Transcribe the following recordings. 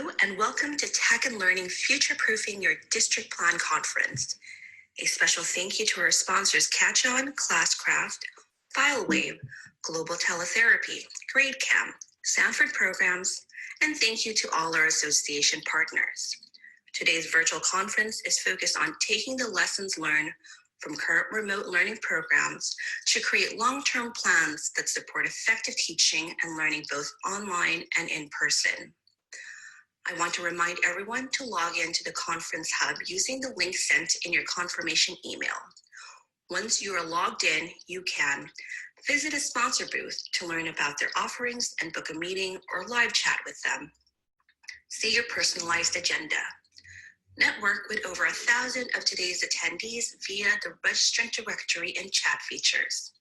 Hello and welcome to Tech and Learning Future-Proofing Your District Plan Conference. A special thank you to our sponsors Kecia, Classcraft, FileWave, Global Teletherapy, GradeCam, Sanford Programs, and thank you to all our association partners. Today's virtual conference is focused on taking the lessons learned from current remote learning programs to create long-term plans that support effective teaching and learning both online and in person. I want to remind everyone to log into the Conference Hub using the link sent in your confirmation email. Once you are logged in, you can visit a sponsor booth to learn about their offerings and book a meeting or live chat with them. See your personalized agenda. Network with over 1,000 of today's attendees via the registrant directory and chat features.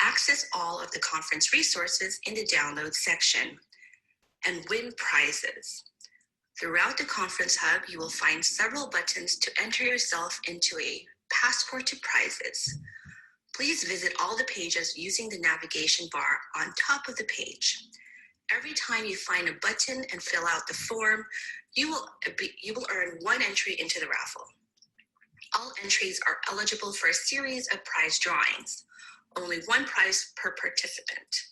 Access all of the conference resources in the download section and win prizes. Throughout the Conference Hub, you will find several buttons to enter yourself into a passport to prizes. Please visit all the pages using the navigation bar on top of the page. Every time you find a button and fill out the form, you will earn one entry into the raffle. All entries are eligible for a series of prize drawings, only one prize per participant.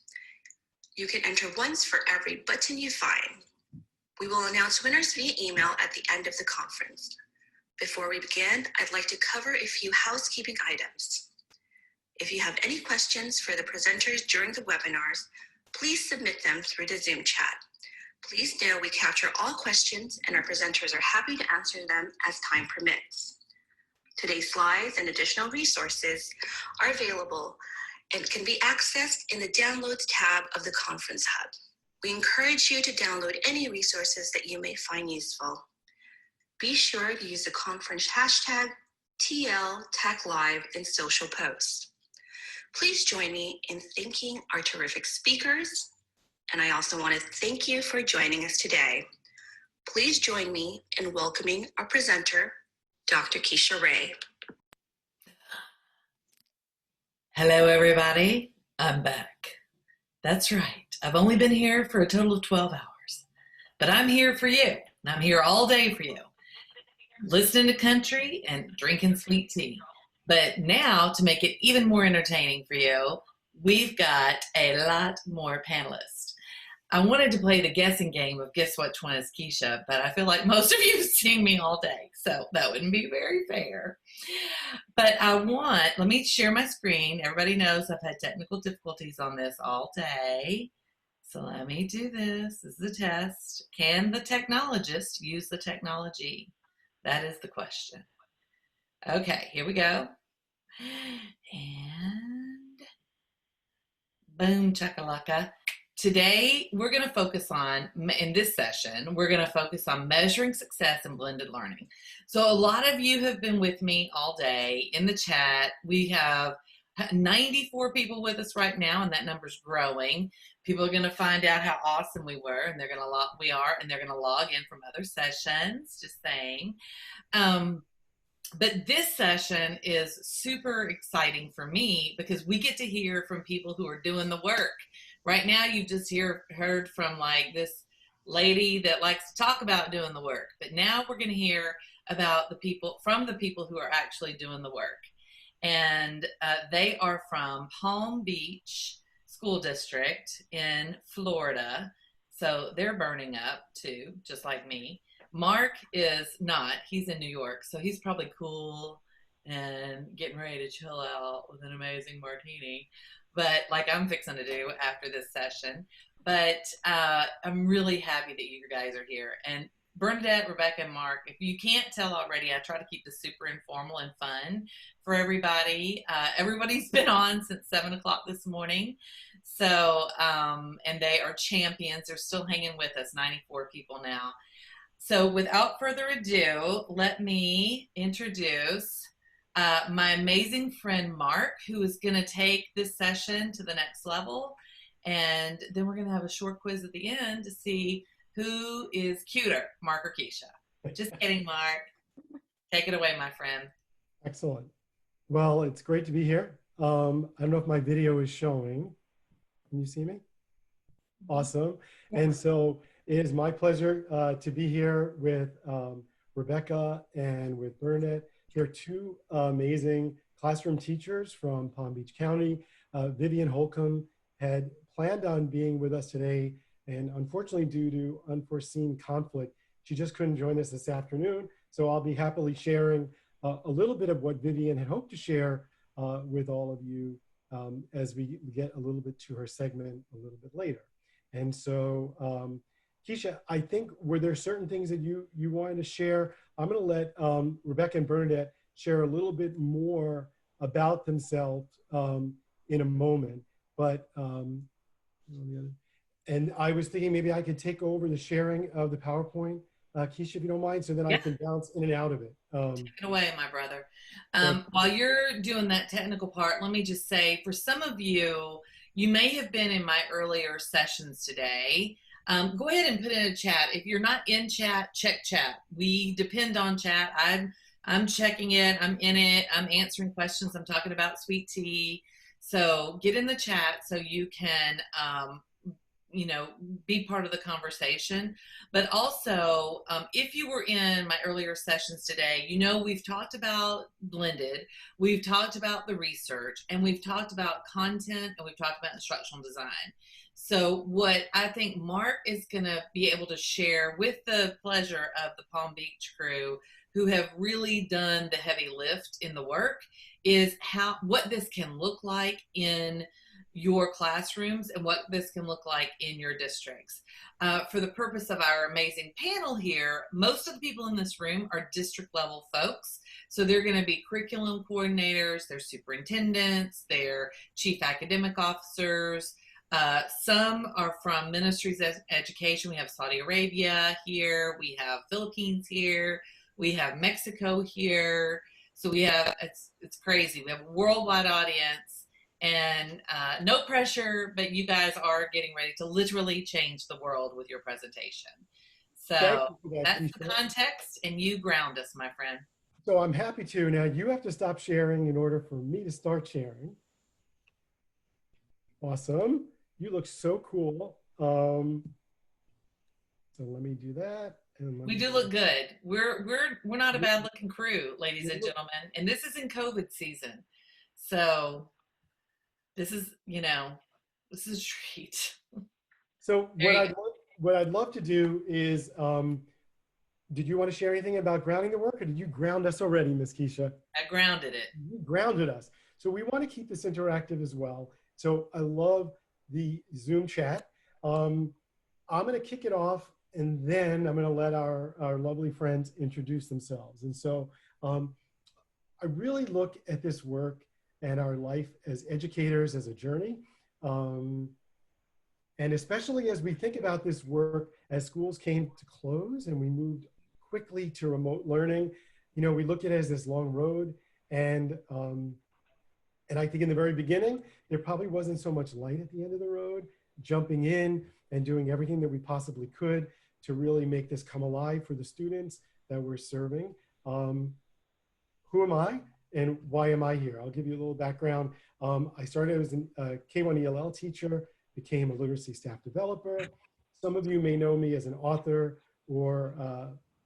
You can enter once for every button you find. We will announce winners via email at the end of the conference. Before we begin, I'd like to cover a few housekeeping items. If you have any questions for the presenters during the webinars, please submit them through the Zoom chat. Please know we capture all questions and our presenters are happy to answer them as time permits. Today's slides and additional resources are available and can be accessed in the Downloads tab of the Conference Hub. We encourage you to download any resources that you may find useful. Be sure to use the conference hashtag #TLTechLive in social posts. Please join me in thanking our terrific speakers, and I also want to thank you for joining us today. Please join me in welcoming our presenter, Dr. Kecia Ray. Hello, everybody. I'm back. That's right. I've only been here for a total of 12 hours, but I'm here for you, and I'm here all day for you, listening to country and drinking sweet tea. But now, to make it even more entertaining for you, we've got a lot more panelists. I wanted to play the guessing game of guess which one is Kecia, but I feel like most of you have seen me all day, so that wouldn't be very fair. But let me share my screen. Everybody knows I've had technical difficulties on this all day. So let me do this. This is the test. Can the technologist use the technology? That is the question. Okay, here we go. And boom, chakalaka. Today, we're going to focus on, in this session, we're going to focus on measuring success in blended learning. So a lot of you have been with me all day in the chat. We have 94 people with us right now, and that number's growing. People are going to find out how awesome we were, and they're going to log in from other sessions, just saying. But this session is super exciting for me because we get to hear from people who are doing the work. Right now, you've just heard from like this lady that likes to talk about doing the work. But now we're going to hear about from the people who are actually doing the work. And they are from Palm Beach School District in Florida. So they're burning up too, just like me. Mark is not. He's in New York, so he's probably cool and getting ready to chill out with an amazing martini, but like I'm fixing to do after this session. But I'm really happy that you guys are here. And Bernadette, Rebecca, and Mark, if you can't tell already, I try to keep this super informal and fun for everybody. Everybody's been on since 7 o'clock this morning. So, and they are champions. They're still hanging with us, 94 people now. So without further ado, let me introduce my amazing friend, Mark, who is going to take this session to the next level. And then we're going to have a short quiz at the end to see who is cuter, Mark or Kecia. Just kidding, Mark. Take it away, my friend. Excellent. Well, it's great to be here. I don't know if my video is showing. Can you see me? Awesome. And so It is my pleasure to be here with Rebecca and with Bernadette. They're two amazing classroom teachers from Palm Beach County. Vivian Holcomb had planned on being with us today, and unfortunately, due to unforeseen conflict, she just couldn't join us this afternoon. So I'll be happily sharing a little bit of what Vivian had hoped to share with all of you as we get a little bit to her segment a little bit later. And so, Kecia, I think, were there certain things that you wanted to share? I'm going to let Rebecca and Bernadette share a little bit more about themselves in a moment. But, and I was thinking maybe I could take over the sharing of the PowerPoint, Kecia, if you don't mind, so then I can bounce in and out of it. Take it away, my brother. While you're doing that technical part, let me just say, for some of you, you may have been in my earlier sessions today. Go ahead and put in a chat. If you're not in chat, check chat. We depend on chat. I'm checking it. I'm in it. I'm answering questions. I'm talking about sweet tea. So get in the chat so you can, you know, be part of the conversation. But also, if you were in my earlier sessions today, you know, we've talked about blended, we've talked about the research, and we've talked about content, and we've talked about instructional design. So what I think Mark is going to be able to share, with the pleasure of the Palm Beach crew who have really done the heavy lift in the work, is what this can look like in your classrooms and what this can look like in your districts. For the purpose of our amazing panel here, most of the people in this room are district level folks. So they're going to be curriculum coordinators, they're superintendents, they're chief academic officers. Some are from ministries of education. We have Saudi Arabia here, we have Philippines here, we have Mexico here. So we have, it's crazy. We have a worldwide audience. And no pressure, but you guys are getting ready to literally change the world with your presentation. So that's the context, and you ground us, my friend. So I'm happy to. Now you have to stop sharing in order for me to start sharing. Awesome. You look so cool. So let me do that. And we do look good. We're not a bad looking crew, ladies and gentlemen. And this is in COVID season. So this is, you know, this is a treat. So what I'd love to do is, did you want to share anything about grounding the work, or did you ground us already, Miss Kecia? I grounded it. You grounded us. So we want to keep this interactive as well. So I love the Zoom chat. I'm going to kick it off, and then I'm going to let our lovely friends introduce themselves. And so I really look at this work and our life as educators as a journey. And especially as we think about this work as schools came to close and we moved quickly to remote learning, you know, we look at it as this long road. And I think in the very beginning, there probably wasn't so much light at the end of the road, jumping in and doing everything that we possibly could to really make this come alive for the students that we're serving. Who am I? And why am I here? I'll give you a little background. I started as a K-1 ELL teacher, became a literacy staff developer. Some of you may know me as an author or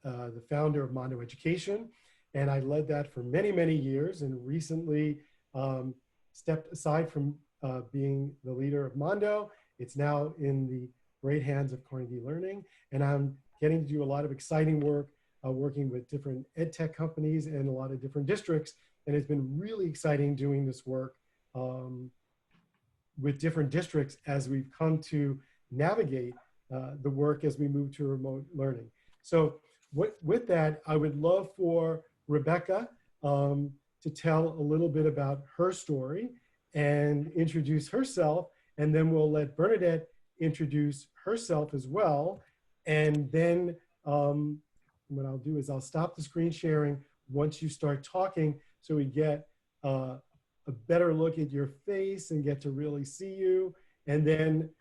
the founder of Mondo Education. And I led that for many, many years, and recently stepped aside from being the leader of Mondo. It's now in the great hands of Carnegie Learning. And I'm getting to do a lot of exciting work, working with different EdTech companies and a lot of different districts. And it's been really exciting doing this work with different districts as we've come to navigate the work as we move to remote learning. So with that, I would love for Rebecca to tell a little bit about her story and introduce herself. And then we'll let Bernadette introduce herself as well. And then what I'll do is I'll stop the screen sharing once you start talking, so we get a better look at your face and get to really see you. And then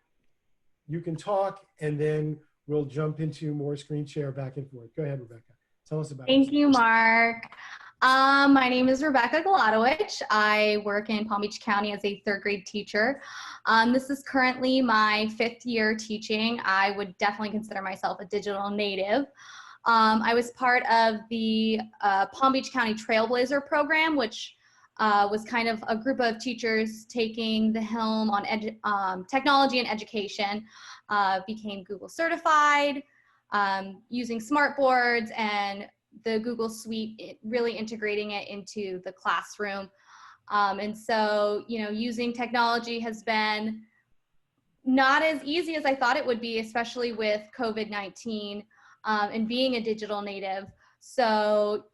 you can talk, and then we'll jump into more screen share back and forth. Go ahead, Rebecca. Tell us about it. Thank you, Mark. My name is Rebecca Galadowicz. I work in Palm Beach County as a third grade teacher. This is currently my 5th year teaching. I would definitely consider myself a digital native. I was part of the Palm Beach County Trailblazer program, which was kind of a group of teachers taking the helm on technology and education, became Google certified, using smart boards and the Google Suite, really integrating it into the classroom. And so, using technology has been not as easy as I thought it would be, especially with COVID-19 and being a digital native. So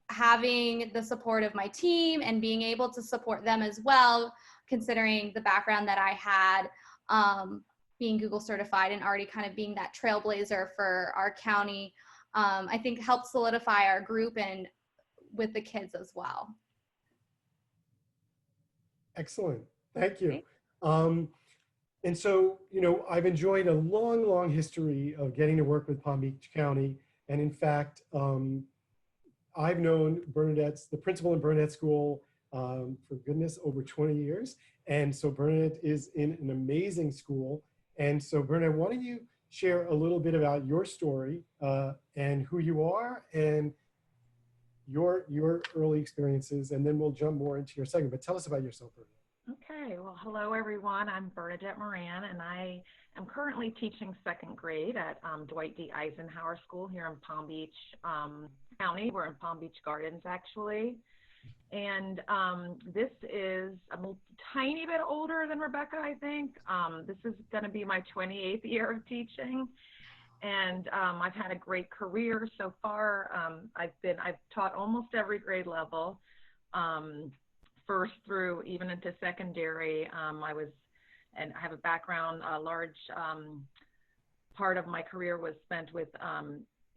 having the support of my team and being able to support them as well, considering the background that I had, being Google certified and already kind of being that trailblazer for our county, I think helped solidify our group and with the kids as well. Excellent. Thank you. And so, I've enjoyed a long, long history of getting to work with Palm Beach County. And in fact, I've known the principal in Burnett School, for goodness, over 20 years. And so Burnett is in an amazing school. And so Burnett, why don't you share a little bit about your story and who you are and your early experiences, and then we'll jump more into your segment. But tell us about yourself, Burnett. Okay, well, hello everyone. I'm Bernadette Moran, and I am currently teaching 2nd grade at Dwight D. Eisenhower School here in Palm Beach County. We're in Palm Beach Gardens, actually. And this is a tiny bit older than Rebecca, I think. This is going to be my 28th year of teaching. And I've had a great career so far. I've taught almost every grade level. First through even into secondary. And I have a background, a large part of my career was spent with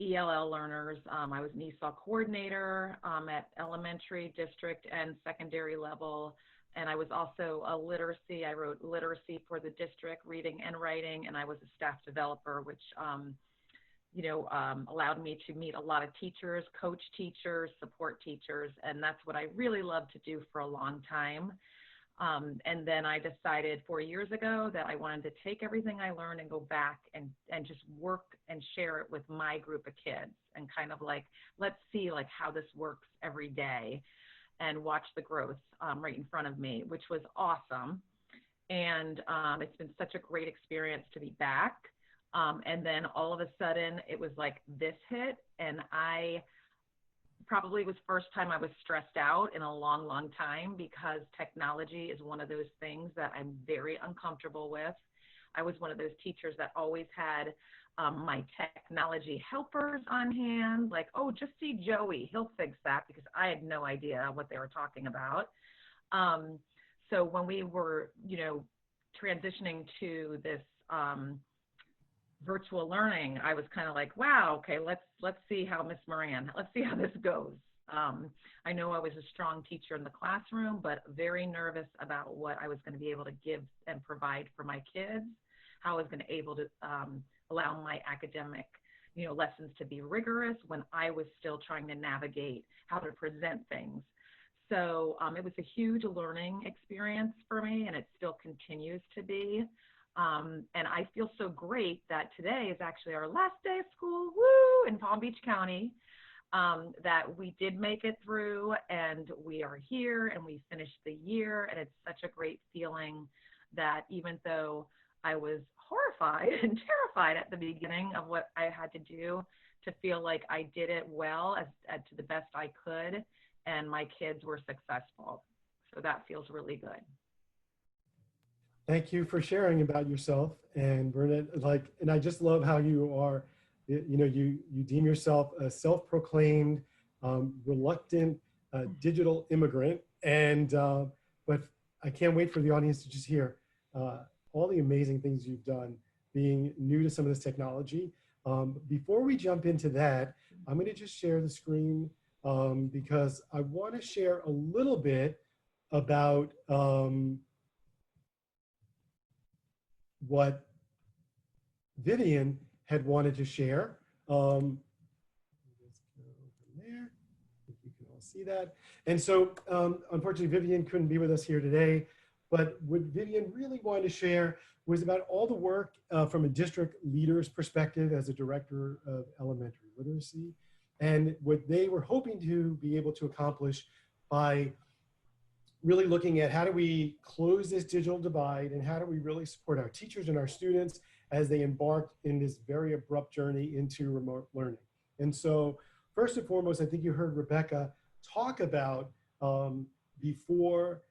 ELL learners. I was an ESOL coordinator at elementary, district, and secondary level. And I was also I wrote literacy for the district, reading and writing, and I was a staff developer, which allowed me to meet a lot of teachers, coach teachers, support teachers, and that's what I really loved to do for a long time. And then I decided 4 years ago that I wanted to take everything I learned and go back and just work and share it with my group of kids and kind of like, let's see like how this works every day and watch the growth right in front of me, which was awesome. And it's been such a great experience to be back. And then all of a sudden it was like this hit, and I probably was first time I was stressed out in a long, long time, because technology is one of those things that I'm very uncomfortable with. I was one of those teachers that always had my technology helpers on hand, like, oh, just see Joey, he'll fix that, because I had no idea what they were talking about. So when we were, transitioning to this virtual learning, I was kind of like, wow, okay, let's see how Miss Moran, let's see how this goes. I know I was a strong teacher in the classroom, but very nervous about what I was going to be able to give and provide for my kids, how I was going to be able to allow my academic, lessons to be rigorous when I was still trying to navigate how to present things. So it was a huge learning experience for me, and it still continues to be. And I feel so great that today is actually our last day of school, woo, in Palm Beach County, that we did make it through, and we are here and we finished the year. And it's such a great feeling that even though I was horrified and terrified at the beginning of what I had to do, to feel like I did it well to the best I could, and my kids were successful. So that feels really good. Thank you for sharing about yourself. And Burnett, and I just love how you are, you deem yourself a self-proclaimed, reluctant digital immigrant. And, but I can't wait for the audience to just hear all the amazing things you've done being new to some of this technology. Before we jump into that, I'm going to just share the screen because I want to share a little bit about what Vivian had wanted to share. Let's go from there. I think you can all see that. And so unfortunately, Vivian couldn't be with us here today, but what Vivian really wanted to share was about all the work from a district leader's perspective as a director of elementary literacy, and what they were hoping to be able to accomplish by really looking at how do we close this digital divide and how do we really support our teachers and our students as they embark in this very abrupt journey into remote learning. And so first and foremost, I think you heard Rebecca talk about before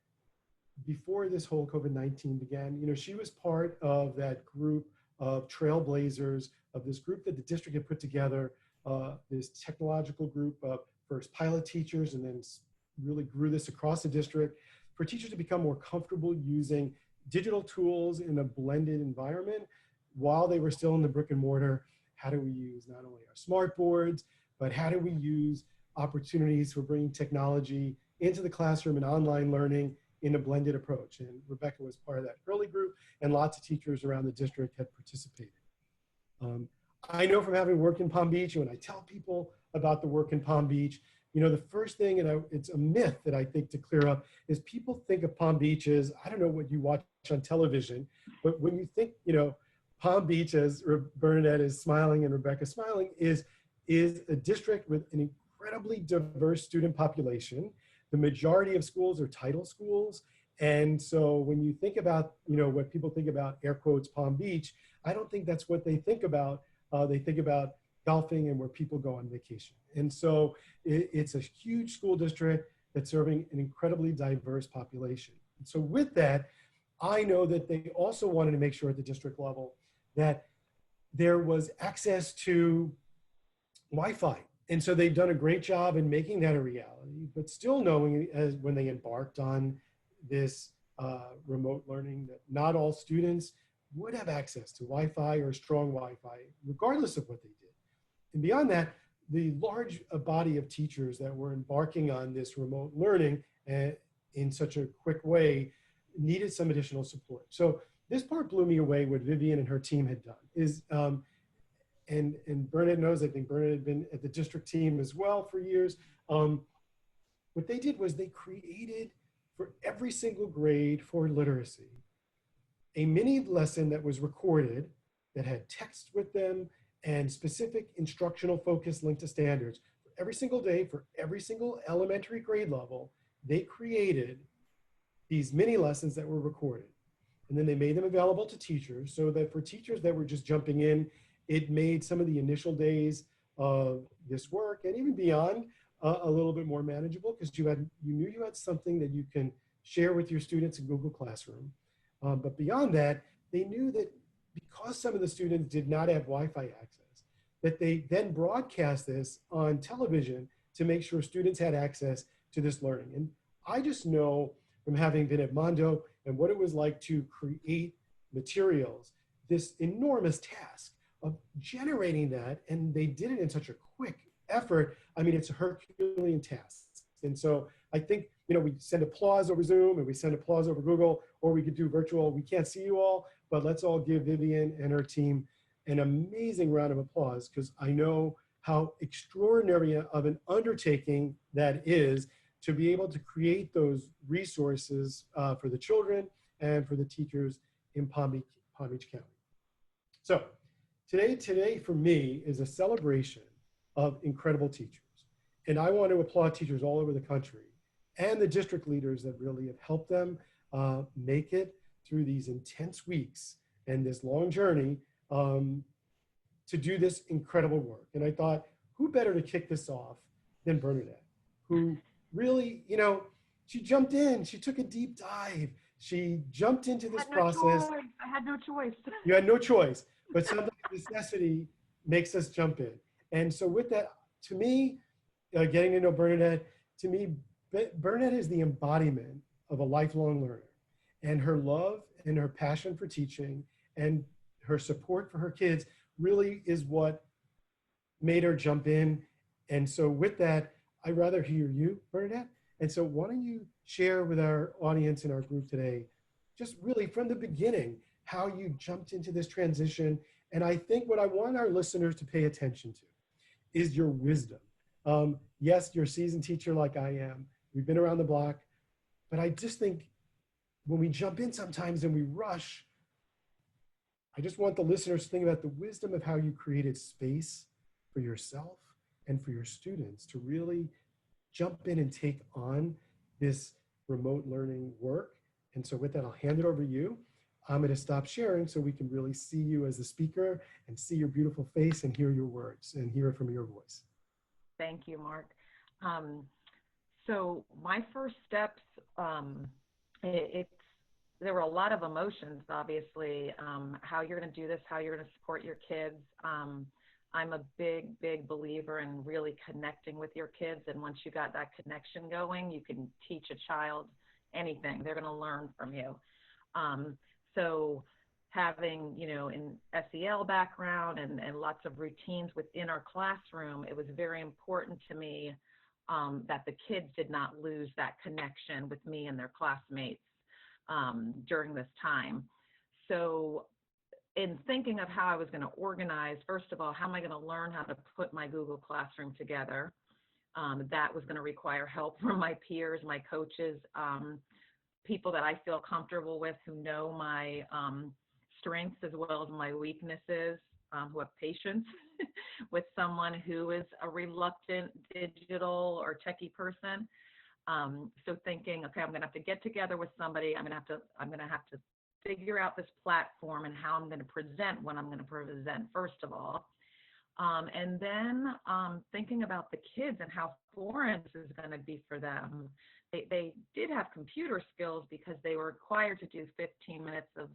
this whole COVID-19 began, you know, she was part of that group of trailblazers, of this group that the district had put together, this technological group of first pilot teachers and then really grew this across the district for teachers to become more comfortable using digital tools in a blended environment while they were still in the brick and mortar. How do we use not only our smart boards, but how do we use opportunities for bringing technology into the classroom and online learning in a blended approach? And Rebecca was part of that early group, and lots of teachers around the district had participated. I know from having worked in Palm Beach, and when I tell people about the work in Palm Beach, you know, the first thing, and it's a myth that I think to clear up, is people think of Palm Beach as, I don't know what you watch on television, but when you think, you know, Palm Beach, as Bernadette is smiling and Rebecca smiling, is a district with an incredibly diverse student population. The majority of schools are title schools. And so when you think about, you know, what people think about, air quotes, Palm Beach, I don't think that's what they think about. They think about golfing and where people go on vacation. And so it's a huge school district that's serving an incredibly diverse population. And so with that, I know that they also wanted to make sure at the district level that there was access to Wi-Fi. And so they've done a great job in making that a reality, but still knowing as when they embarked on this remote learning that not all students would have access to Wi-Fi or strong Wi-Fi, regardless of what they did. And beyond that, the large body of teachers that were embarking on this remote learning in such a quick way needed some additional support. So this part blew me away, what Vivian and her team had done is, and Bernadette knows, I think Bernadette had been at the district team as well for years. What they did was they created for every single grade for literacy a mini lesson that was recorded that had text with them and specific instructional focus linked to standards. For every single day, for every single elementary grade level, they created these mini lessons that were recorded. And then they made them available to teachers so that for teachers that were just jumping in, it made some of the initial days of this work and even beyond a little bit more manageable because you knew you had something that you can share with your students in Google Classroom. But beyond that, they knew that because some of the students did not have Wi-Fi access, that they then broadcast this on television to make sure students had access to this learning. And I just know from having been at Mondo and what it was like to create materials, this enormous task of generating that, and they did it in such a quick effort. I mean, it's a Herculean task. And so I think, you know, we send applause over Zoom and we send applause over Google, or we could do virtual. We can't see you all, but let's all give Vivian and her team an amazing round of applause because I know how extraordinary of an undertaking that is to be able to create those resources for the children and for the teachers in Palm Beach County. So today for me is a celebration of incredible teachers. And I want to applaud teachers all over the country and the district leaders that really have helped them make it through these intense weeks and this long journey to do this incredible work. And I thought, who better to kick this off than Bernadette, who really, you know, she jumped in, she took a deep dive, she jumped into this process. I had no choice. You had no choice, but sometimes necessity makes us jump in. And so with that, to me, getting to know Bernadette, to me, Bernadette is the embodiment of a lifelong learner, and her love and her passion for teaching and her support for her kids really is what made her jump in. And so with that, I'd rather hear you, Bernadette. And so why don't you share with our audience in our group today, just really from the beginning, how you jumped into this transition. And I think what I want our listeners to pay attention to is your wisdom. Yes, you're a seasoned teacher like I am. We've been around the block, but I just think when we jump in sometimes and we rush, I just want the listeners to think about the wisdom of how you created space for yourself and for your students to really jump in and take on this remote learning work. And so with that, I'll hand it over to you. I'm going to stop sharing so we can really see you as the speaker and see your beautiful face and hear your words and hear it from your voice. Thank you, Mark. So my first steps, there were a lot of emotions, obviously, how you're going to do this, how you're going to support your kids. I'm a big believer in really connecting with your kids. And once you got that connection going, you can teach a child anything. They're going to learn from you. So having, an SEL background and lots of routines within our classroom, it was very important to me that the kids did not lose that connection with me and their classmates during this time. So in thinking of how I was going to organize, first of all, how am I going to learn how to put my Google Classroom together? That was going to require help from my peers, my coaches, people that I feel comfortable with, who know my strengths as well as my weaknesses, who have patience with someone who is a reluctant digital or techie person. So thinking, okay, I'm going to have to get together with somebody. I'm going to have to figure out this platform and how I'm going to present when I'm going to present, first of all. And then thinking about the kids and how foreign this is going to be for them. They did have computer skills because they were required to do 15 minutes of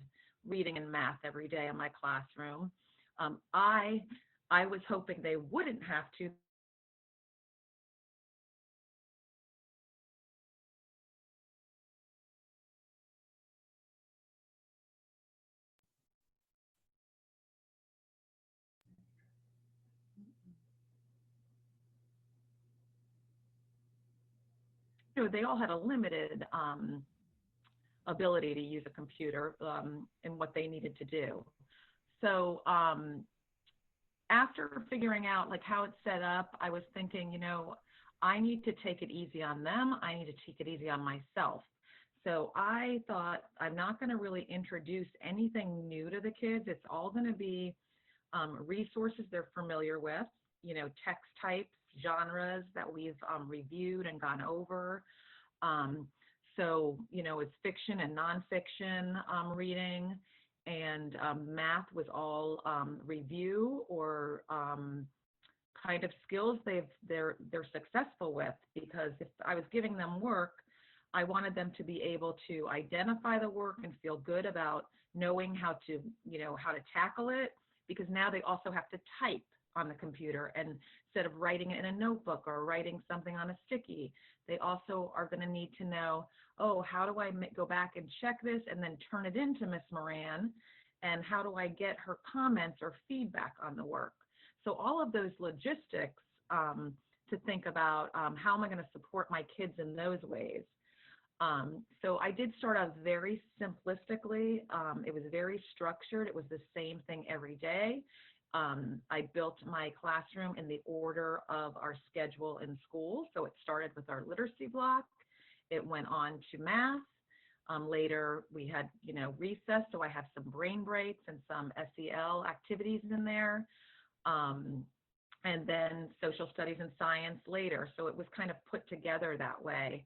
reading and math every day in my classroom. I was hoping they wouldn't have to. They all had a limited ability to use a computer and what they needed to do. So after figuring out like how it's set up, I was thinking, I need to take it easy on them. I need to take it easy on myself. So I thought, I'm not going to really introduce anything new to the kids. It's all going to be resources they're familiar with, text types, genres that we've reviewed and gone over. So, it's fiction and nonfiction reading, and math was all review or kind of skills they're successful with, because if I was giving them work, I wanted them to be able to identify the work and feel good about knowing how to tackle it, because now they also have to type on the computer, and instead of writing it in a notebook or writing something on a sticky, they also are going to need to know, oh, how do I go back and check this and then turn it into Miss Moran, and how do I get her comments or feedback on the work? So all of those logistics to think about, how am I going to support my kids in those ways? So I did start out very simplistically. It was very structured. It was the same thing every day. I built my classroom in the order of our schedule in school. So it started with our literacy block. It went on to math. Later we had, recess. So I have some brain breaks and some SEL activities in there. And then social studies and science later. So it was kind of put together that way.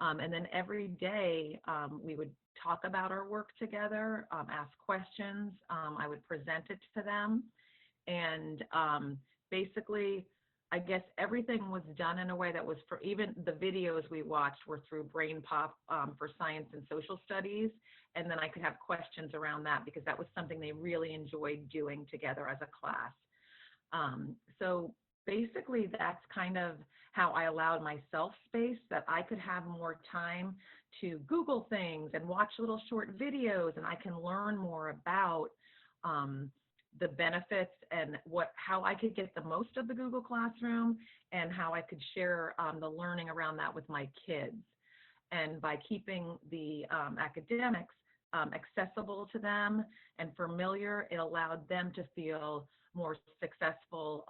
And then every day we would talk about our work together, ask questions. I would present it to them. And basically, I guess everything was done in a way that was, for even the videos we watched were through Brain Pop for science and social studies. And then I could have questions around that, because that was something they really enjoyed doing together as a class. So basically, that's kind of how I allowed myself space, that I could have more time to Google things and watch little short videos, and I can learn more about the benefits and how I could get the most of the Google Classroom, and how I could share the learning around that with my kids. And by keeping the academics accessible to them and familiar, it allowed them to feel more successful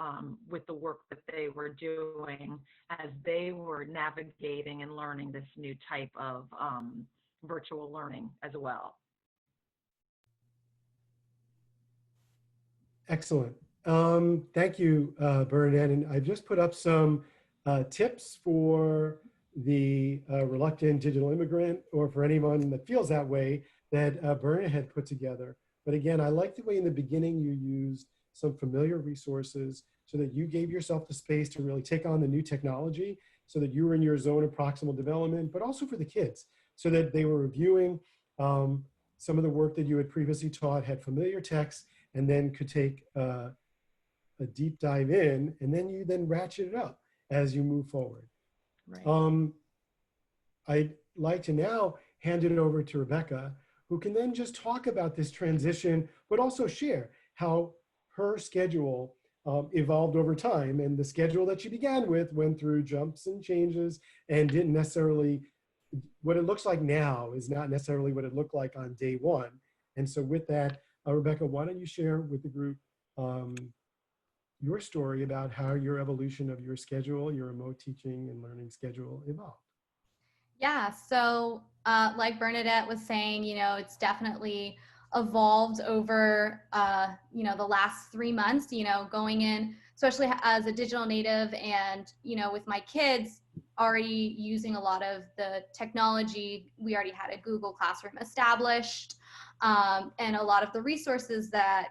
with the work that they they were doing as they were navigating and learning this new type of virtual learning as well. Excellent. Thank you, Bernadette. And I've just put up some tips for the reluctant digital immigrant, or for anyone that feels that way, that Bernadette had put together. But again, I like the way in the beginning you used some familiar resources so that you gave yourself the space to really take on the new technology, so that you were in your zone of proximal development, but also for the kids, so that they were reviewing some of the work that you had previously taught, had familiar text, and then could take a deep dive in, and then you then ratchet it up as you move forward. Right. I'd like to now hand it over to Rebecca, who can then just talk about this transition, but also share how her schedule evolved over time, and the schedule that she began with went through jumps and changes and didn't necessarily, what it looks like now is not necessarily what it looked like on day one. And so with that, Rebecca, why don't you share with the group your story about how your evolution of your schedule, your remote teaching and learning schedule evolved? Yeah, so like Bernadette was saying, it's definitely evolved over, the last 3 months, going in, especially as a digital native and, with my kids already using a lot of the technology. We already had a Google Classroom established, and a lot of the resources that,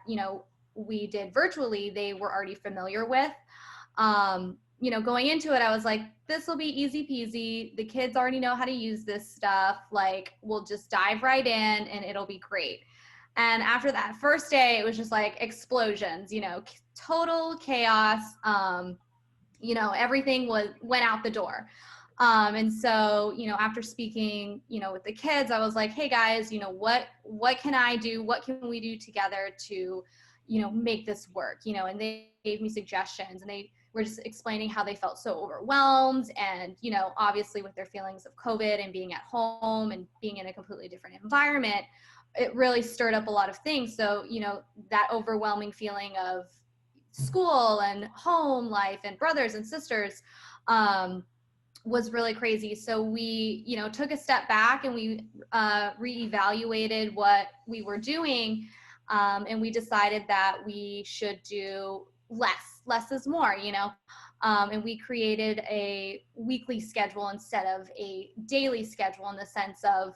we did virtually, they were already familiar with. Going into it, I was like, this will be easy peasy. The kids already know how to use this stuff. Like, we'll just dive right in and it'll be great. And after that first day, it was just like explosions, total chaos. Everything went out the door. And so, after speaking, with the kids, I was like, hey guys, what can I do? What can we do together to, make this work? And they gave me suggestions, and they were just explaining how they felt so overwhelmed, and, obviously with their feelings of COVID and being at home and being in a completely different environment, it really stirred up a lot of things. So, that overwhelming feeling of school and home life and brothers and sisters, was really crazy. So we, took a step back, and we reevaluated what we were doing. And we decided that we should do less is more, and we created a weekly schedule instead of a daily schedule, in the sense of,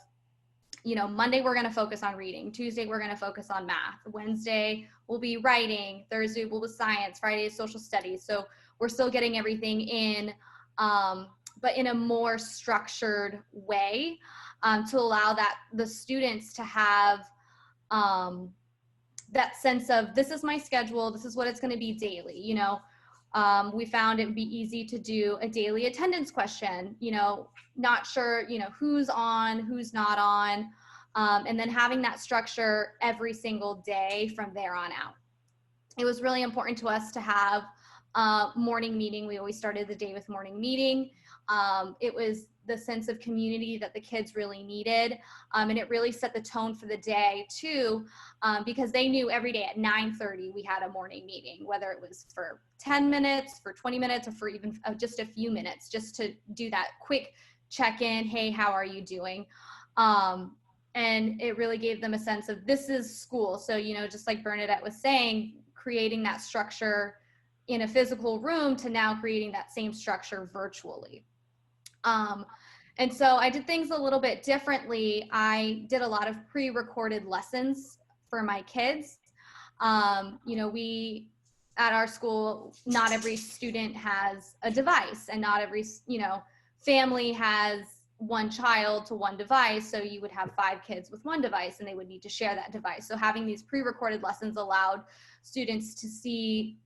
Monday we're going to focus on reading, Tuesday we're going to focus on math, Wednesday will be writing, Thursday will be science, Friday is social studies. So we're still getting everything in, but in a more structured way, to allow the students to have that sense of, this is my schedule, this is what it's going to be daily. We found it would be easy to do a daily attendance question, not sure, who's on, who's not on, and then having that structure every single day from there on out. It was really important to us to have morning meeting. We always started the day with morning meeting. It was the sense of community that the kids really needed. And it really set the tone for the day too, because they knew every day at 9:30 we had a morning meeting, whether it was for 10 minutes, for 20 minutes, or for even just a few minutes, just to do that quick check-in. Hey, how are you doing? And it really gave them a sense of, this is school. So, just like Bernadette was saying, creating that structure in a physical room to now creating that same structure virtually. And so I did things a little bit differently. I did a lot of pre-recorded lessons for my kids. We, at our school, not every student has a device, and not every, family has one child to one device. So you would have 5 kids with one device, and they would need to share that device. So having these pre-recorded lessons allowed students to see,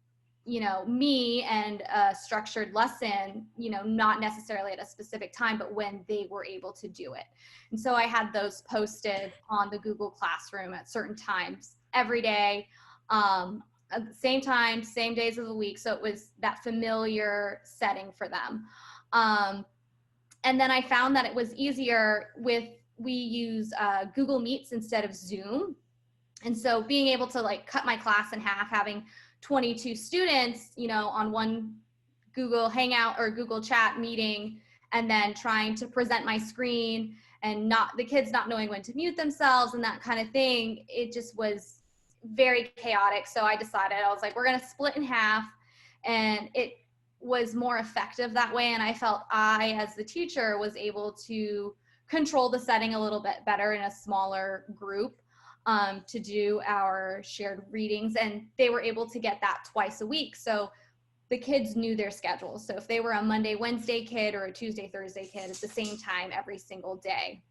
me and a structured lesson, not necessarily at a specific time, but when they were able to do it. And so I had those posted on the Google Classroom at certain times every day, at the same time, same days of the week. So it was that familiar setting for them. And then I found that it was easier we use Google Meets instead of Zoom. And so being able to cut my class in half, having 22 students, on one Google Hangout or Google Chat meeting and then trying to present my screen and not the kids not knowing when to mute themselves and that kind of thing. It just was very chaotic. So I decided, I was like, we're going to split in half, and it was more effective that way. And I felt I, as the teacher, was able to control the setting a little bit better in a smaller group to do our shared readings. And they were able to get that twice a week. So the kids knew their schedules. So if they were a Monday, Wednesday kid or a Tuesday, Thursday kid at the same time every single day.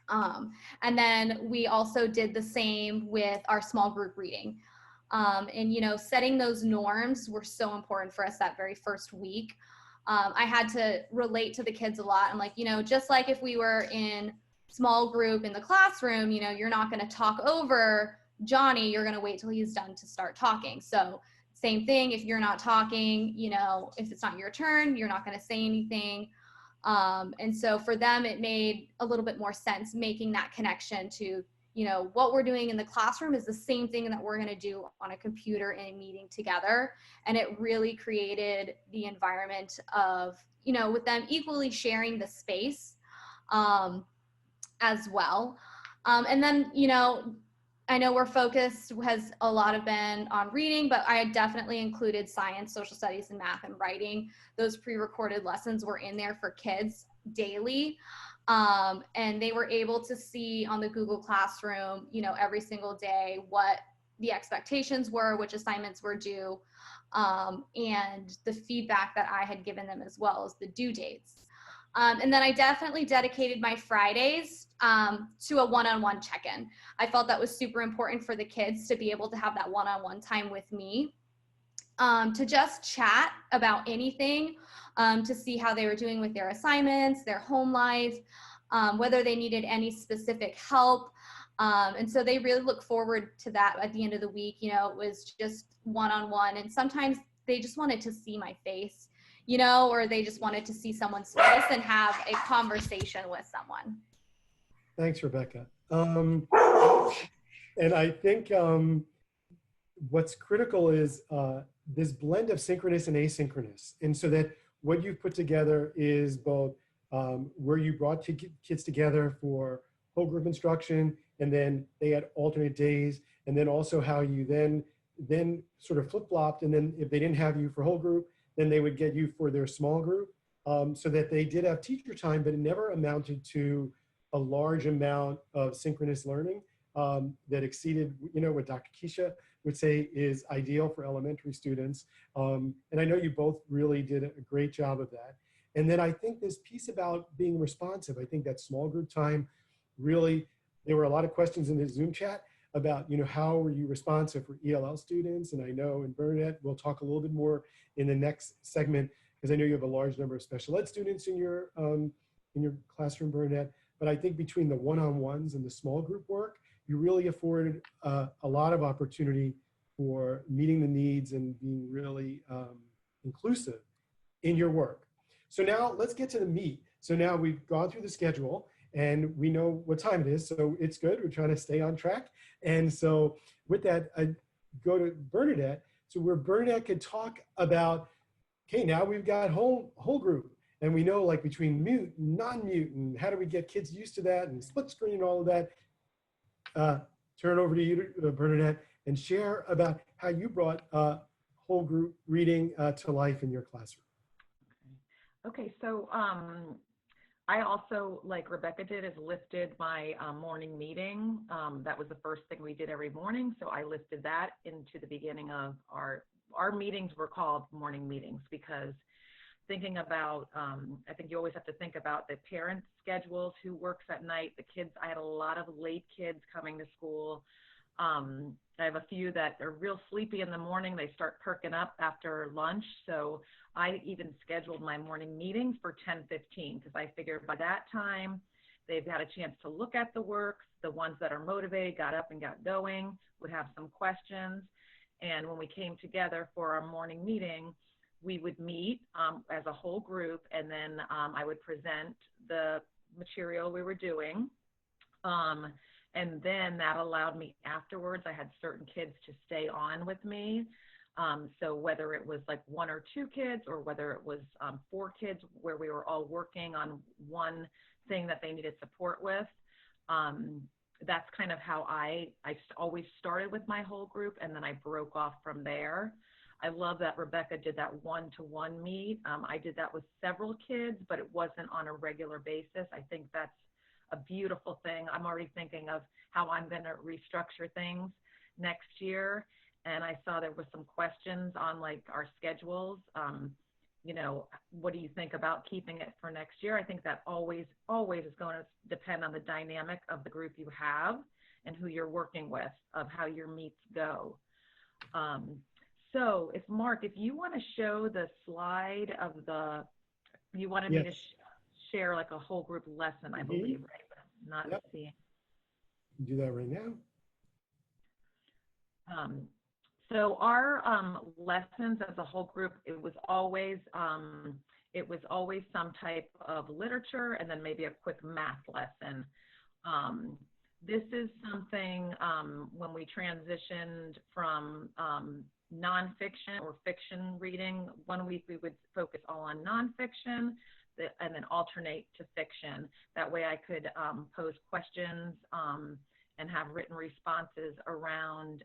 And then we also did the same with our small group reading. And, you know, setting those norms were so important for us that very first week. I had to relate to the kids a lot. I'm like, you know, just like if we were in small group in the classroom, you know, you're not going to talk over Johnny, you're going to wait till he's done to start talking. So same thing, if you're not talking, you know, if it's not your turn, you're not going to say anything. And so for them, it made a little bit more sense making that connection to, you know, what we're doing in the classroom is the same thing that we're going to do on a computer in a meeting together. And it really created the environment of, you know, with them equally sharing the space as well. And then, you know, I know our focus has a lot of been on reading, but I definitely included science, social studies, and math and writing. Those pre-recorded lessons were in there for kids daily. And they were able to see on the Google Classroom, you know, every single day what the expectations were, which assignments were due, and the feedback that I had given them as well as the due dates. And then I definitely dedicated my Fridays to a one-on-one check-in. I felt that was super important for the kids to be able to have that one-on-one time with me, to just chat about anything, to see how they were doing with their assignments, their home life, whether they needed any specific help. And so they really look forward to that at the end of the week. You know, it was just one-on-one, and sometimes they just wanted to see my face, you know, or they just wanted to see someone's face and have a conversation with someone. Thanks, Rebecca. And I think what's critical is this blend of synchronous and asynchronous. And so that what you've put together is both where you brought kids together for whole group instruction, and then they had alternate days, and then also how you then sort of flip-flopped, and then if they didn't have you for whole group, then they would get you for their small group, so that they did have teacher time, but it never amounted to a large amount of synchronous learning that exceeded, you know, what Dr. Kecia would say is ideal for elementary students. And I know you both really did a great job of that. And then I think this piece about being responsive, I think that small group time really, there were a lot of questions in the Zoom chat about, you know, how were you responsive for ELL students? And I know in Bernadette, we'll talk a little bit more in the next segment, because I know you have a large number of special ed students in your classroom, Bernadette. But I think between the one-on-ones and the small group work, you really afforded a lot of opportunity for meeting the needs and being really inclusive in your work. So now let's get to the meat. So now we've gone through the schedule and we know what time it is, so it's good. We're trying to stay on track. And so with that, I go to Bernadette. So where Bernadette could talk about, okay, now we've got whole group. And we know, like, between mute and non-mute, and how do we get kids used to that, and split screen and all of that. Turn over to you, Bernadette, and share about how you brought whole group reading to life in your classroom. Okay, so I also, like Rebecca did, is lifted my morning meeting. That was the first thing we did every morning. So I lifted that into the beginning of our meetings were called morning meetings, because thinking about, I think you always have to think about the parents' schedules, who works at night, the kids. I had a lot of late kids coming to school. I have a few that are real sleepy in the morning. They start perking up after lunch. So I even scheduled my morning meetings for 10:15, because I figured by that time they've had a chance to look at the work. The ones that are motivated got up and got going, would have some questions. And when we came together for our morning meeting, we would meet as a whole group, and then I would present the material we were doing. And then that allowed me afterwards, I had certain kids to stay on with me So whether it was like 1 or 2 kids, or whether it was 4 kids where we were all working on one thing that they needed support with, that's kind of how I always started with my whole group, and then I broke off from there. I love that Rebecca did that one-to-one meet. I did that with several kids, but it wasn't on a regular basis. I think that's a beautiful thing. I'm already thinking of how I'm going to restructure things next year. And I saw there was some questions on like our schedules. You know, what do you think about keeping it for next year? I think that always is going to depend on the dynamic of the group you have and who you're working with, of how your meets go. So if Mark, if you want to show the slide of the, you wanted me to share like a whole group lesson, I believe, right? But not seeing. Do that right now. So our lessons as a whole group, it was always some type of literature and then maybe a quick math lesson. This is something when we transitioned from nonfiction or fiction reading. 1 week we would focus all on nonfiction and then alternate to fiction. That way I could pose questions and have written responses around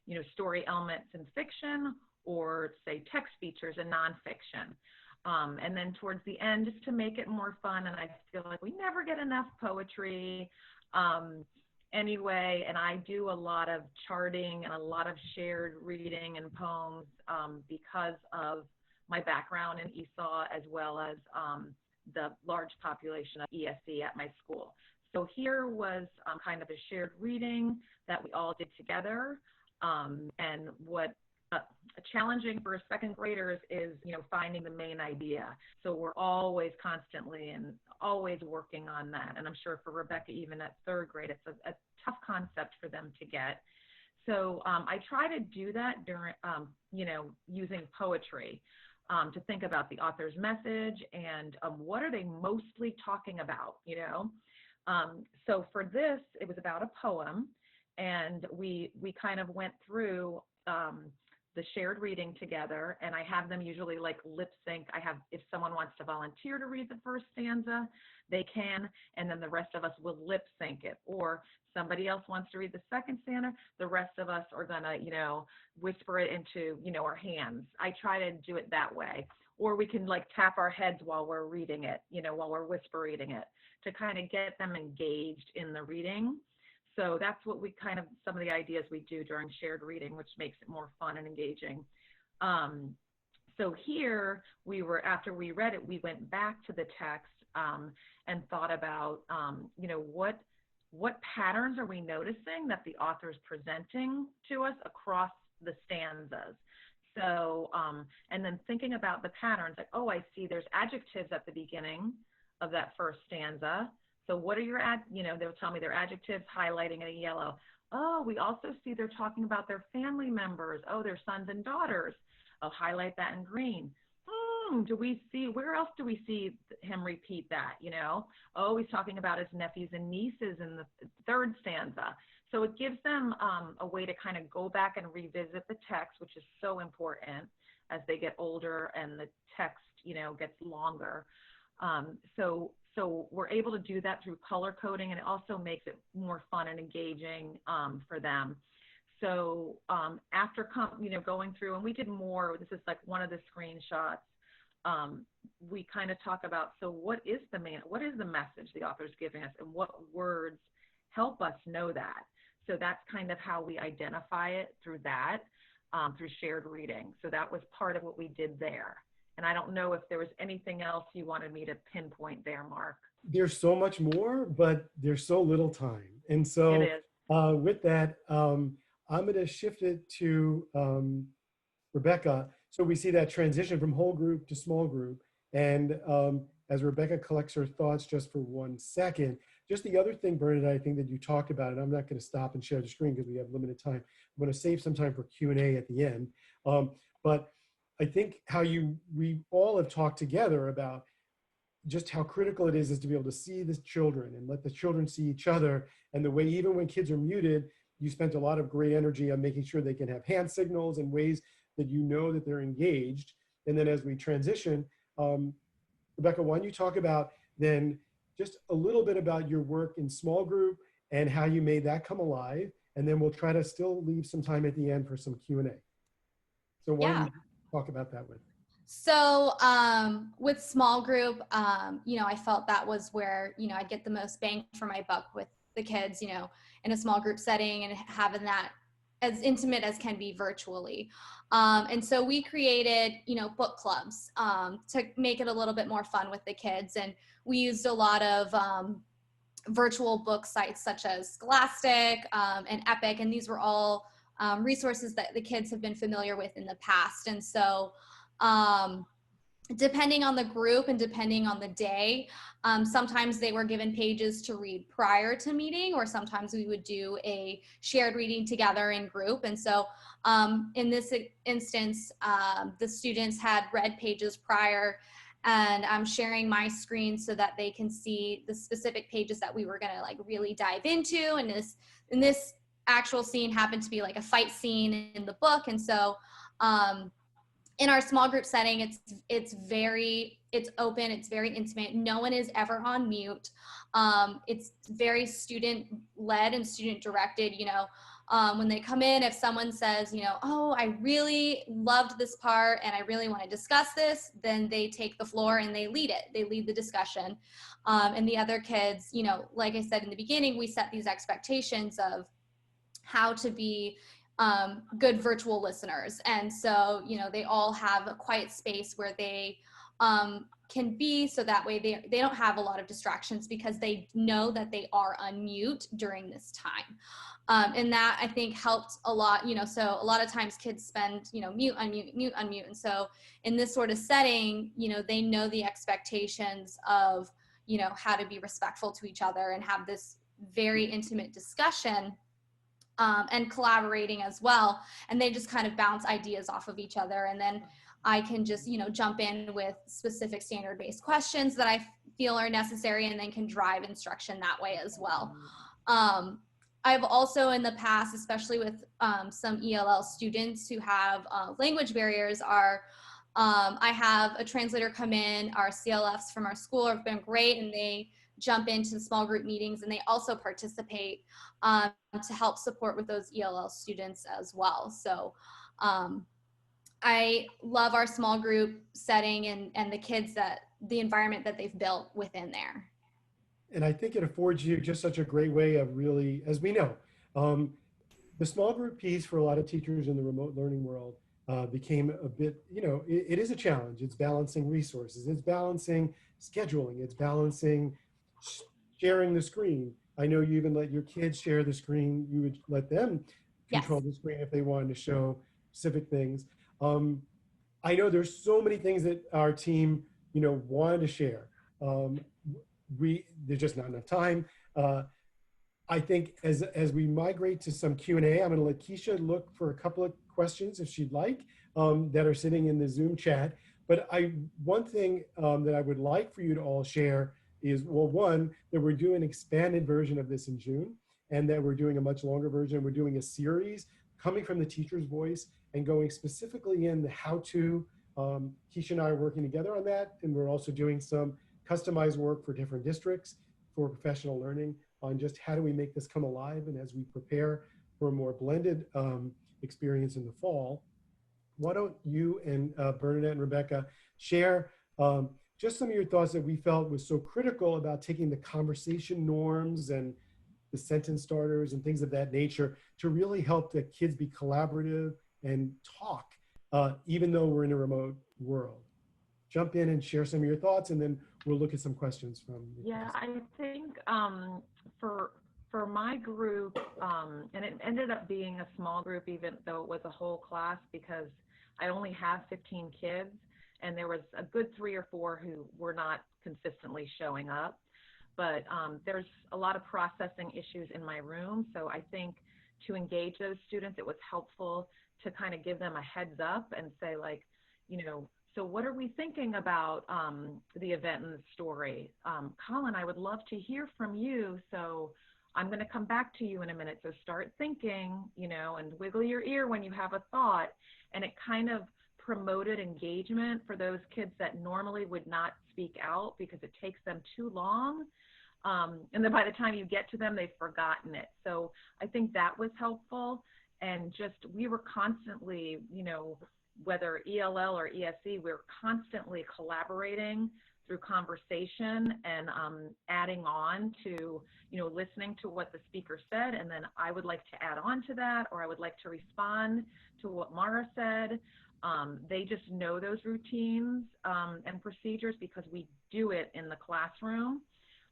you know, story elements in fiction, or say text features in nonfiction. And then towards the end, just to make it more fun, and I feel like we never get enough poetry anyway, and I do a lot of charting and a lot of shared reading and poems because of my background in ESOL, as well as the large population of ESE at my school. So here was kind of a shared reading that we all did together. And what challenging for second graders is, you know, finding the main idea. So we're always constantly and always working on that. And I'm sure for Rebecca, even at 3rd grade, it's a tough concept for them to get. So I try to do that during, you know, using poetry to think about the author's message and what are they mostly talking about, you know? So for this, it was about a poem. And we kind of went through the shared reading together, and I have them usually like lip sync. I have, if someone wants to volunteer to read the first stanza, they can, and then the rest of us will lip sync it. Or somebody else wants to read the second stanza, the rest of us are gonna, you know, whisper it into, you know, our hands. I try to do it that way. Or we can like tap our heads while we're reading it, you know, while we're whisper reading it, to kind of get them engaged in the reading. So that's what we kind of, some of the ideas we do during shared reading, which makes it more fun and engaging. So here we were, after we read it, we went back to the text and thought about, you know, what patterns are we noticing that the author's presenting to us across the stanzas? So, and then thinking about the patterns, like, oh, I see there's adjectives at the beginning of that first stanza. So what are your, you know, they'll tell me their adjectives highlighting in yellow. Oh, we also see they're talking about their family members. Oh, their sons and daughters. I'll highlight that in green. Do we see, where else do we see him repeat that, you know? Oh, he's talking about his nephews and nieces in the 3rd stanza. So it gives them a way to kind of go back and revisit the text, which is so important as they get older and the text, you know, gets longer. So we're able to do that through color coding, and it also makes it more fun and engaging for them. So after, you know, going through, and we did more, this is like one of the screenshots, we kind of talk about, so what is the message the author's giving us, and what words help us know that? So that's kind of how we identify it, through that, through shared reading. So that was part of what we did there. And I don't know if there was anything else you wanted me to pinpoint there, Mark. There's so much more, but there's so little time. And so with that, I'm going to shift it to Rebecca. So we see that transition from whole group to small group. And as Rebecca collects her thoughts just for 1 second, just the other thing, Bernadette, I think that you talked about, and I'm not going to stop and share the screen because we have limited time. I'm going to save some time for Q&A at the end. But I think how we all have talked together about just how critical it is to be able to see the children and let the children see each other, and the way even when kids are muted, you spent a lot of great energy on making sure they can have hand signals and ways that you know that they're engaged. And then as we transition, Rebecca, why don't you talk about then just a little bit about your work in small group and how you made that come alive. And then we'll try to still leave some time at the end for some Q&A. So why don't you talk about that with? So with small group, you know, I felt that was where, you know, I'd get the most bang for my buck with the kids, you know, in a small group setting and having that as intimate as can be virtually. And so we created, you know, book clubs to make it a little bit more fun with the kids. And we used a lot of virtual book sites such as Scholastic and Epic. And these were all resources that the kids have been familiar with in the past. And so depending on the group and depending on the day, sometimes they were given pages to read prior to meeting, or sometimes we would do a shared reading together in group. And so in this instance, the students had read pages prior, and I'm sharing my screen so that they can see the specific pages that we were gonna like really dive into. And this actual scene happened to be like a fight scene in the book. And so in our small group setting, it's open, it's very intimate. No one is ever on mute. It's very student led and student directed. You know, when they come in, if someone says, you know, oh, I really loved this part and I really want to discuss this, then they take the floor and they lead it. They lead the discussion. And the other kids, you know, like I said in the beginning, we set these expectations of how to be good virtual listeners. And so, you know, they all have a quiet space where they can be, so that way they don't have a lot of distractions because they know that they are on mute during this time. And that I think helped a lot, you know, so a lot of times kids spend, you know, mute, unmute, mute, unmute. And so in this sort of setting, you know, they know the expectations of, you know, how to be respectful to each other and have this very intimate discussion. And collaborating as well. And they just kind of bounce ideas off of each other. And then I can just, you know, jump in with specific standard-based questions that I feel are necessary and then can drive instruction that way as well. I've also in the past, especially with some ELL students who have language barriers, I have a translator come in. Our CLFs from our school have been great, and they jump into the small group meetings, and they also participate to help support with those ELL students as well. So I love our small group setting and the kids, the environment that they've built within there. And I think it affords you just such a great way of really, as we know, the small group piece for a lot of teachers in the remote learning world became a bit, you know, it is a challenge. It's balancing resources, it's balancing scheduling, it's balancing sharing the screen. I know you even let your kids share the screen. You would let them control the screen if they wanted to show specific things. I know there's so many things that our team, you know, wanted to share. There's just not enough time. I think as we migrate to some Q&A, I'm going to let Kecia look for a couple of questions if she'd like that are sitting in the Zoom chat. But one thing that I would like for you to all share is, well, one, that we're doing an expanded version of this in June, and that we're doing a much longer version. We're doing a series coming from the teacher's voice and going specifically in the how-to. Kecia and I are working together on that, and we're also doing some customized work for different districts for professional learning on just how do we make this come alive. And as we prepare for a more blended experience in the fall, why don't you and Bernadette and Rebecca share just some of your thoughts that we felt was so critical about taking the conversation norms and the sentence starters and things of that nature to really help the kids be collaborative and talk, even though we're in a remote world. Jump in and share some of your thoughts, and then we'll look at some questions from you. Yeah, I think for my group, and it ended up being a small group, even though it was a whole class, because I only have 15 kids, and there was a good 3 or 4 who were not consistently showing up. But there's a lot of processing issues in my room, so I think to engage those students, it was helpful to kind of give them a heads up and say, like, you know, so what are we thinking about the event and the story? Colin, I would love to hear from you. So I'm going to come back to you in a minute. So start thinking, you know, and wiggle your ear when you have a thought. And it kind of promoted engagement for those kids that normally would not speak out because it takes them too long. And then by the time you get to them, they've forgotten it. So I think that was helpful. And just, we were constantly, you know, whether ELL or ESE, we were constantly collaborating through conversation and adding on to, you know, listening to what the speaker said. And then I would like to add on to that, or I would like to respond to what Mara said. They just know those routines and procedures because we do it in the classroom.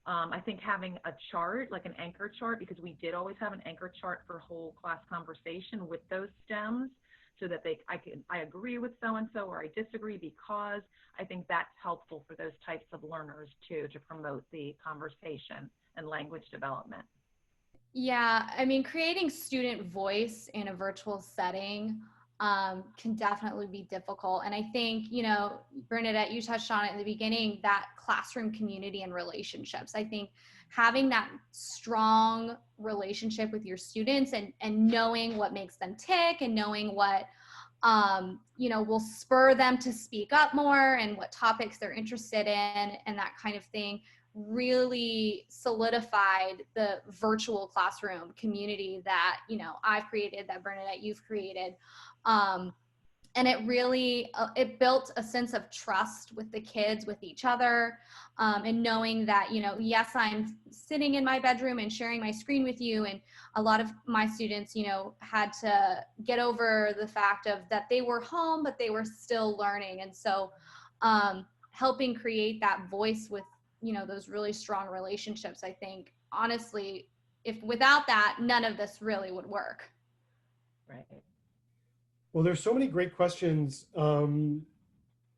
I think having a chart, like an anchor chart, because we did always have an anchor chart for whole class conversation with those stems, so that I agree with so-and-so, or I disagree because. I think that's helpful for those types of learners too, to promote the conversation and language development. Yeah, I mean, creating student voice in a virtual setting can definitely be difficult. And I think, you know, Bernadette, you touched on it in the beginning, that classroom community and relationships. I think having that strong relationship with your students and knowing what makes them tick and knowing what, you know, will spur them to speak up more and what topics they're interested in and that kind of thing really solidified the virtual classroom community that, you know, I've created, that Bernadette, you've created. And it really, it built a sense of trust with the kids, with each other, and knowing that, you know, yes, I'm sitting in my bedroom and sharing my screen with you. And a lot of my students, you know, had to get over the fact of that they were home, but they were still learning. And so helping create that voice with, you know, those really strong relationships, I think, honestly, if without that, none of this really would work. Right. Well, there's so many great questions in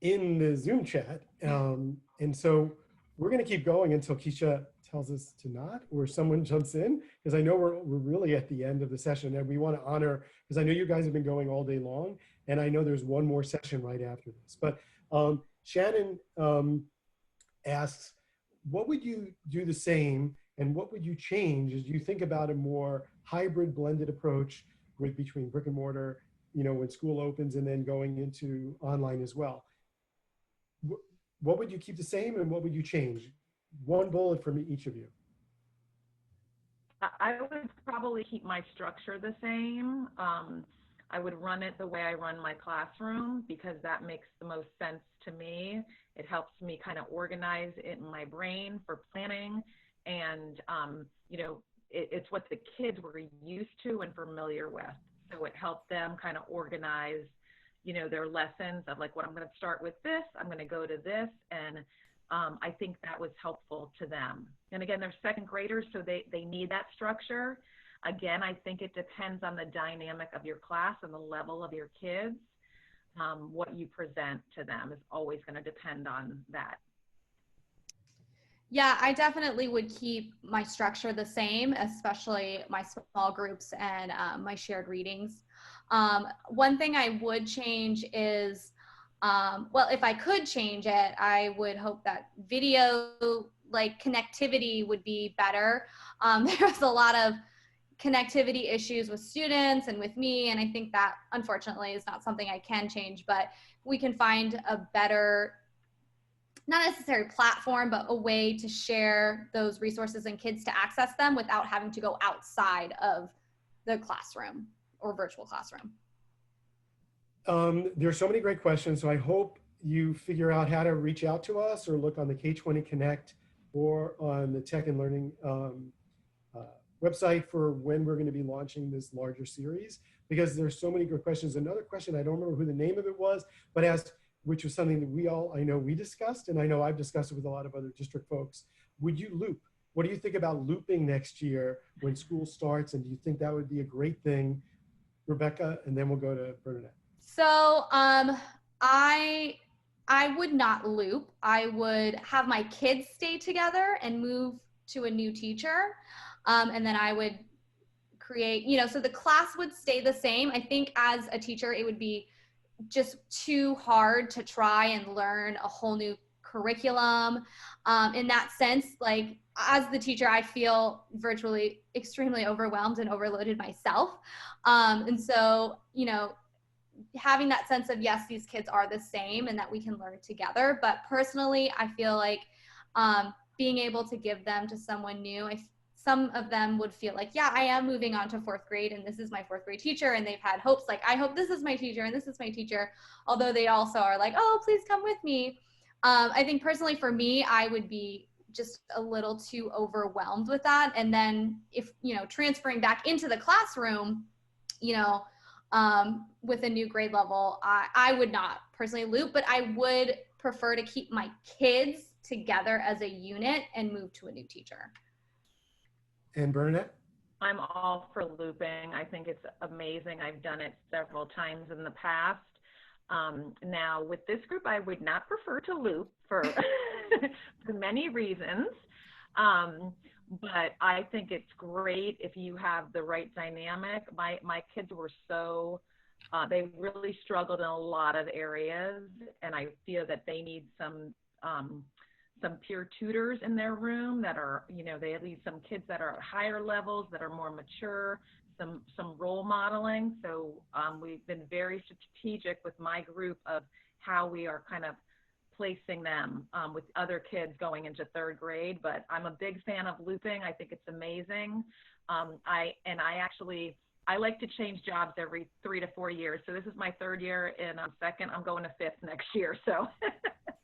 the Zoom chat. And so we're going to keep going until Kecia tells us to not, or someone jumps in, because I know we're really at the end of the session and we want to honor, because I know you guys have been going all day long, and I know there's one more session right after this. But Shannon asks, what would you do the same and what would you change as you think about a more hybrid blended approach with between brick and mortar, you know, when school opens and then going into online as well? What would you keep the same and what would you change? One bullet from each of you. I would probably keep my structure the same. I would run it the way I run my classroom because that makes the most sense to me. It helps me kind of organize it in my brain for planning. And, you know, it's what the kids were used to and familiar with. So it helped them kind of organize, you know, their lessons of like, what I'm going to start with this, I'm going to go to this. And I think that was helpful to them. And again, they're second graders, so they need that structure. Again, I think it depends on the dynamic of your class and the level of your kids. What you present to them is always going to depend on that. Yeah, I definitely would keep my structure the same, especially my small groups and my shared readings. One thing I would change is, well, if I could change it, I would hope that video like connectivity would be better. There's a lot of connectivity issues with students and with me, and I think that unfortunately is not something I can change, but we can find a better, not necessarily platform, but a way to share those resources and kids to access them without having to go outside of the classroom or virtual classroom. There's so many great questions, so I hope you figure out how to reach out to us or look on the K20 Connect or on the Tech and Learning website for when we're going to be launching this larger series, because there's so many good questions. Another question, I don't remember who the name of it was, but asked, which was something that I know we discussed, and I know I've discussed it with a lot of other district folks. Would you loop? What do you think about looping next year when school starts? And do you think that would be a great thing, Rebecca? And then we'll go to Bernadette. So I would not loop. I would have my kids stay together and move to a new teacher. And then I would create, you know, so the class would stay the same. I think as a teacher, it would be just too hard to try and learn a whole new curriculum. In that sense, like as the teacher, I feel virtually extremely overwhelmed and overloaded myself. And so, you know, having that sense of, yes, these kids are the same and that we can learn together. But personally, I feel like being able to give them to someone new, some of them would feel like, yeah, I am moving on to 4th grade and this is my 4th grade teacher, and they've had hopes like, I hope this is my teacher and this is my teacher, although they also are like, oh, please come with me. I think personally for me, I would be just a little too overwhelmed with that. And then if, you know, transferring back into the classroom, you know, with a new grade level, I would not personally loop, but I would prefer to keep my kids together as a unit and move to a new teacher. And Bernadette? I'm all for looping. I think it's amazing. I've done it several times in the past. Now with this group, I would not prefer to loop for, for many reasons. But I think it's great if you have the right dynamic. My kids were so, they really struggled in a lot of areas, and I feel that they need some peer tutors in their room that are, you know, they need some kids that are at higher levels, that are more mature, some role modeling. So we've been very strategic with my group of how we are kind of placing them with other kids going into 3rd grade. But I'm a big fan of looping. I think it's amazing. I like to change jobs every 3 to 4 years. So this is my 3rd year, and I'm 2nd. I'm going to 5th next year. So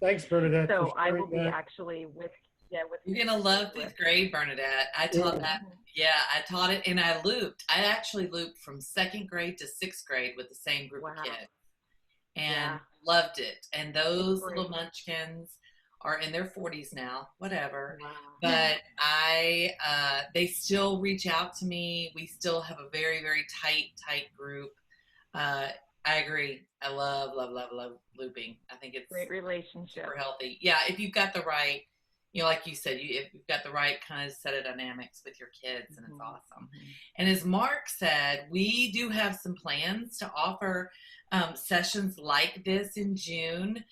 thanks, Bernadette. so I will be actually with You're gonna love 5th grade, Bernadette. I taught that. Yeah, I taught it, and I looped. I actually looped from 2nd grade to 6th grade with the same group of kids, and loved it. And those little munchkins are in their 40s now, whatever. Wow. But they still reach out to me. We still have a very, very tight group. I agree. I love looping. I think it's great relationship. Super healthy. Yeah, if you've got the right, you know, like you said, if you've got the right kind of set of dynamics with your kids, and it's awesome. And as Mark said, we do have some plans to offer sessions like this in June.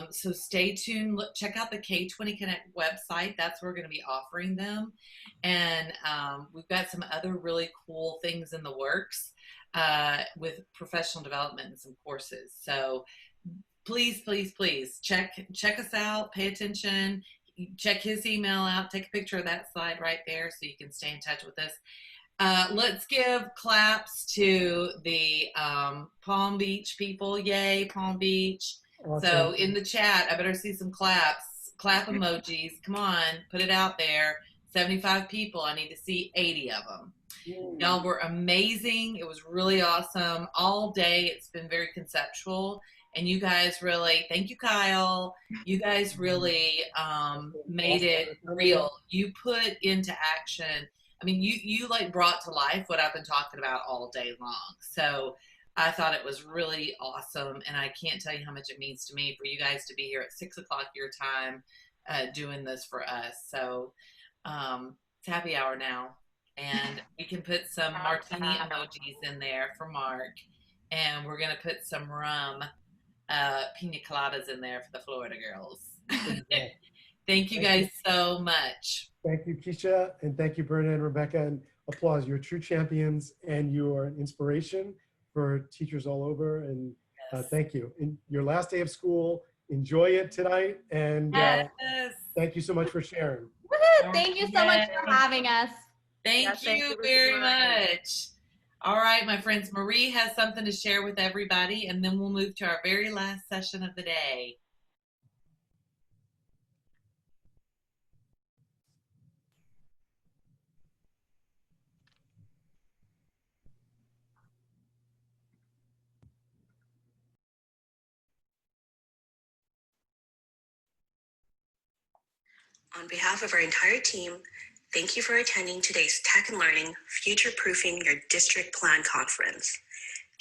So stay tuned. Check out the K20 Connect website. That's where we're going to be offering them. And we've got some other really cool things in the works with professional development and some courses. So please check us out. Pay attention. Check his email out. Take a picture of that slide right there so you can stay in touch with us. Let's give claps to the Palm Beach people. Yay, Palm Beach. Awesome. So in the chat, I better see some clap emojis. Come on, put it out there. 75 people. I need to see 80 of them. Y'all were amazing. It was really awesome all day. It's been very conceptual. And you guys really, thank you, Kyle. You guys really made it real. You put into action. I mean, you like brought to life what I've been talking about all day long. So I thought it was really awesome. And I can't tell you how much it means to me for you guys to be here at 6 o'clock your time doing this for us. So it's happy hour now. And we can put some martini emojis in there for Mark. And we're going to put some rum pina coladas in there for the Florida girls. Thank you guys so much. Thank you, Kecia, and thank you, Bernadette and Rebecca, and applause. You're true champions, and you are an inspiration for teachers all over, and thank you. In your last day of school, enjoy it tonight, and thank you so much for sharing. Woohoo! Thank you so much for having us. Thank you very much. All right, my friends, Marie has something to share with everybody, and then we'll move to our very last session of the day. On behalf of our entire team, thank you for attending today's Tech and Learning Future-Proofing Your District Plan Conference.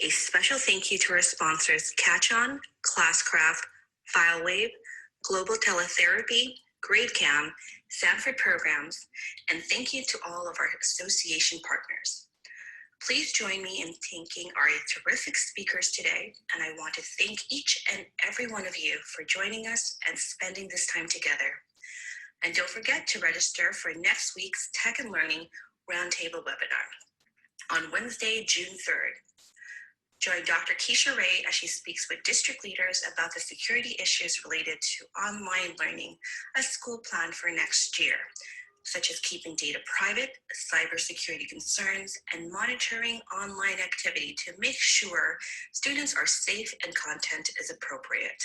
A special thank you to our sponsors, Catch-On, Classcraft, FileWave, Global Teletherapy, GradeCam, Sanford Programs, and thank you to all of our association partners. Please join me in thanking our terrific speakers today, and I want to thank each and every one of you for joining us and spending this time together. And don't forget to register for next week's Tech and Learning Roundtable webinar on Wednesday, June 3rd. Join Dr. Kecia Ray as she speaks with district leaders about the security issues related to online learning, a school plan for next year, such as keeping data private, cybersecurity concerns, and monitoring online activity to make sure students are safe and content is appropriate.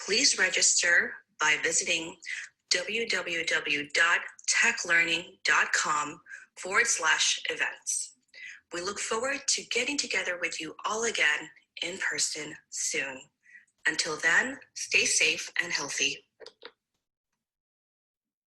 Please register by visiting www.techlearning.com/events. We look forward to getting together with you all again in person soon. Until then, stay safe and healthy.